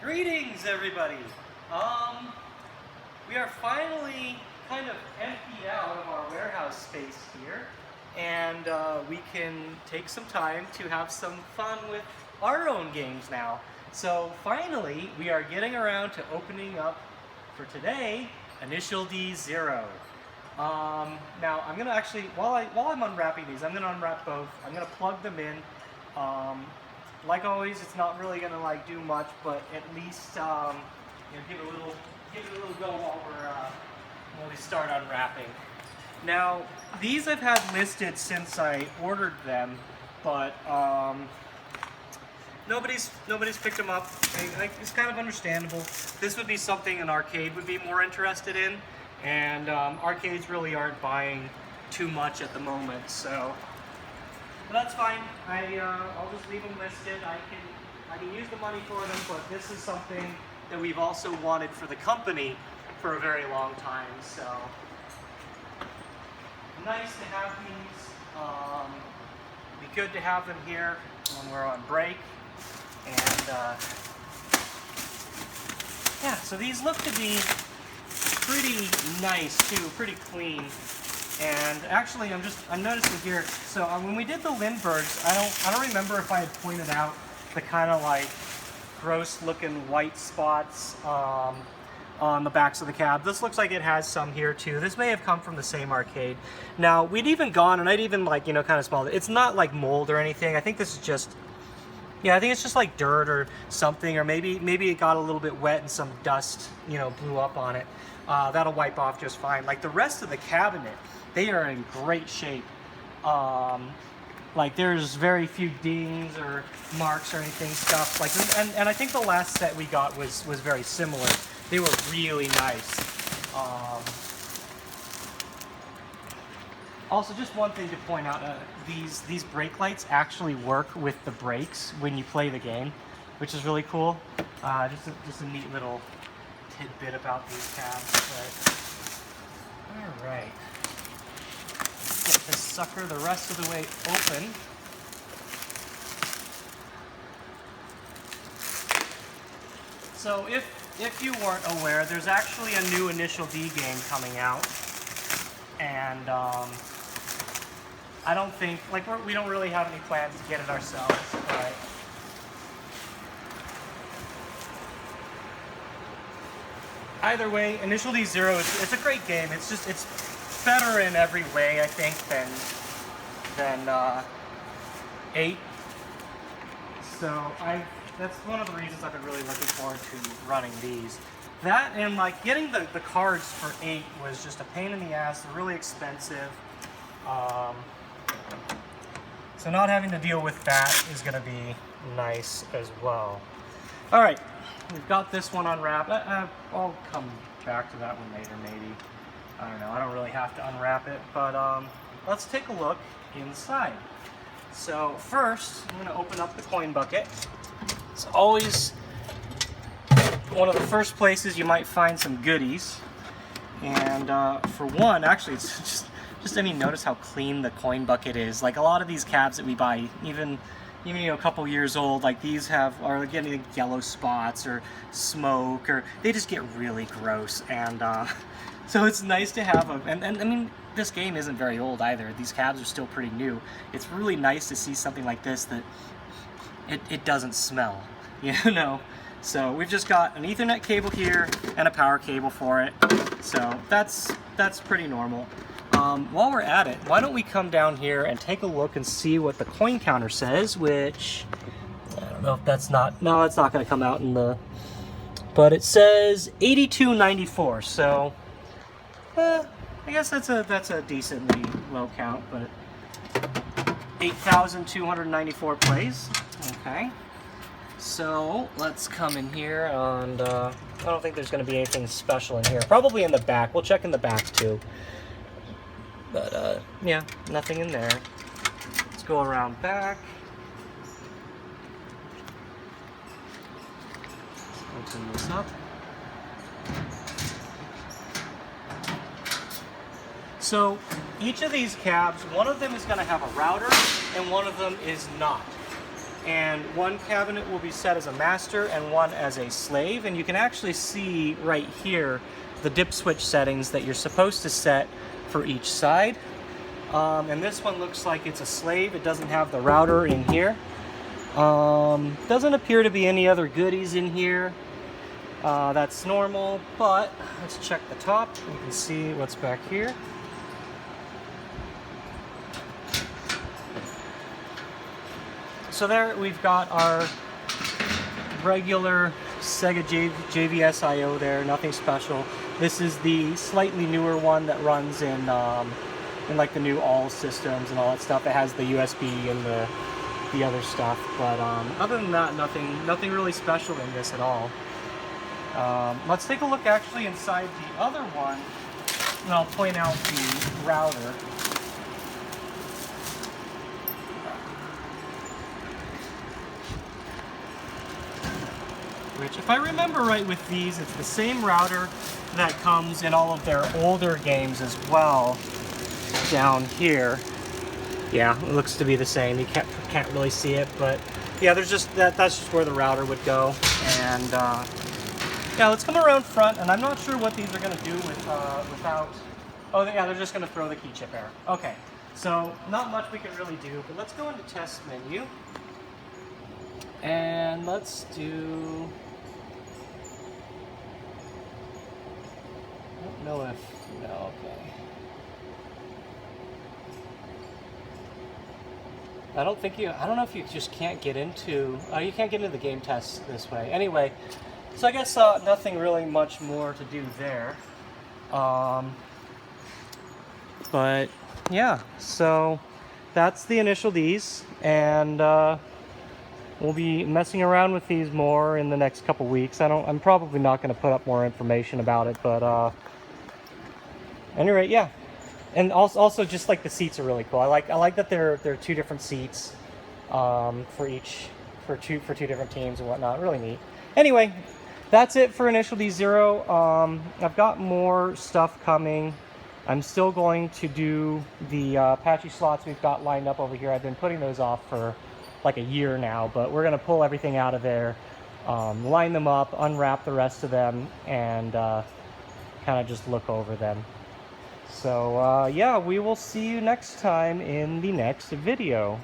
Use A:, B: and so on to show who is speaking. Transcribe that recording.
A: Greetings, everybody. We are finally kind of emptied out of our warehouse space here, and we can take some time to have some fun with our own games now. So finally, we are getting around to opening up for today Initial D 0. Now I'm gonna actually, while I'm unwrapping these, I'm gonna unwrap both. I'm gonna plug them in. Like always, it's not really gonna do much, but at least give it a little go while we start unwrapping. Now these I've had listed since I ordered them, but nobody's picked them up. It's kind of understandable. This would be something an arcade would be more interested in, and arcades really aren't buying too much at the moment, so. But that's fine. I'll just leave them listed. I can use the money for them, but this is something that we've also wanted for the company for a very long time. So nice to have these. Be good to have them here when we're on break. And yeah, so these look to be pretty nice too, pretty clean. And actually, I'm noticing here. So when we did the Lindberghs, I don't remember if I had pointed out the kind of gross-looking white spots on the backs of the cab. This looks like it has some here too. This may have come from the same arcade. Now we'd even gone, and I'd even kind of smelled it. It's not like mold or anything. I think this is just, yeah, I think it's just like dirt or something, or maybe it got a little bit wet and some dust, blew up on it. That'll wipe off just fine. Like the rest of the cabinet, they are in great shape. There's very few dings or marks or anything, stuff and I think the last set we got was very similar. They were really nice. Also, just one thing to point out, these brake lights actually work with the brakes when you play the game, which is really cool. Just a neat little tidbit about these cabs. But all right. Get this sucker the rest of the way open. So if you weren't aware, there's actually a new Initial D game coming out, and I don't think we don't really have any plans to get it ourselves, but either way, Initial D 0 it's a great game. It's better in every way, I think, than 8. So that's one of the reasons I've been really looking forward to running these. That and getting the cards for 8 was just a pain in the ass. They're really expensive. So not having to deal with that is going to be nice as well. All right, we've got this one unwrapped. I'll come back to that one later, maybe. I don't know. I don't really have to unwrap it, but let's take a look inside. So first, I'm going to open up the coin bucket. It's always one of the first places you might find some goodies. And for one, actually, it's just notice how clean the coin bucket is. Like a lot of these cabs that we buy, even a couple years old, these are getting yellow spots or smoke, or they just get really gross. And so it's nice to have and I mean, this game isn't very old either. These cabs are still pretty new. It's really nice to see something like this that it doesn't smell, So we've just got an Ethernet cable here and a power cable for it. So that's pretty normal. While we're at it, why don't we come down here and take a look and see what the coin counter says, which I don't know if that's not, no, it's not going to come out in the, but it says 8294. So I guess that's a decently low count, but 8,294 plays. Okay. So let's come in here, and I don't think there's going to be anything special in here. Probably in the back. We'll check in the back too. But yeah, nothing in there. Let's go around back. Let's open this up. So each of these cabs, one of them is going to have a router and one of them is not. and one cabinet will be set as a master and one as a slave. And you can actually see right here the dip switch settings that you're supposed to set for each side. And this one looks like it's a slave. It doesn't have the router in here. Doesn't appear to be any other goodies in here. That's normal, but let's check the top. You can see what's back here. So there we've got our regular Sega JVS I/O there, nothing special. This is the slightly newer one that runs in like the new all systems and all that stuff. It has the USB and the other stuff, but other than that, nothing really special in this at all. Let's take a look actually inside the other one, and I'll point out the router. Which, if I remember right with these, it's the same router that comes in all of their older games as well, down here. Yeah, it looks to be the same. You can't really see it, but yeah, there's just that's just where the router would go. And yeah, let's come around front, and I'm not sure what these are going to do without. Oh, yeah, they're just going to throw the key chip error. Okay, so not much we can really do, but let's go into test menu, and let's do. I don't know if no. Okay. I don't know if you just can't get into, you can't get into the game test this way. Anyway, so I guess nothing really much more to do there. But yeah, so that's the Initial Ds, and we'll be messing around with these more in the next couple weeks. I'm probably not going to put up more information about it, but anyway, yeah. And also, just like the seats are really cool. I like that there are two different seats for two different teams and whatnot. Really neat. Anyway, that's it for Initial D0. I've got more stuff coming. I'm still going to do the Apache slots we've got lined up over here. I've been putting those off for like a year now, but we're gonna pull everything out of there, line them up, unwrap the rest of them, and kind of just look over them. So yeah, we will see you next time in the next video.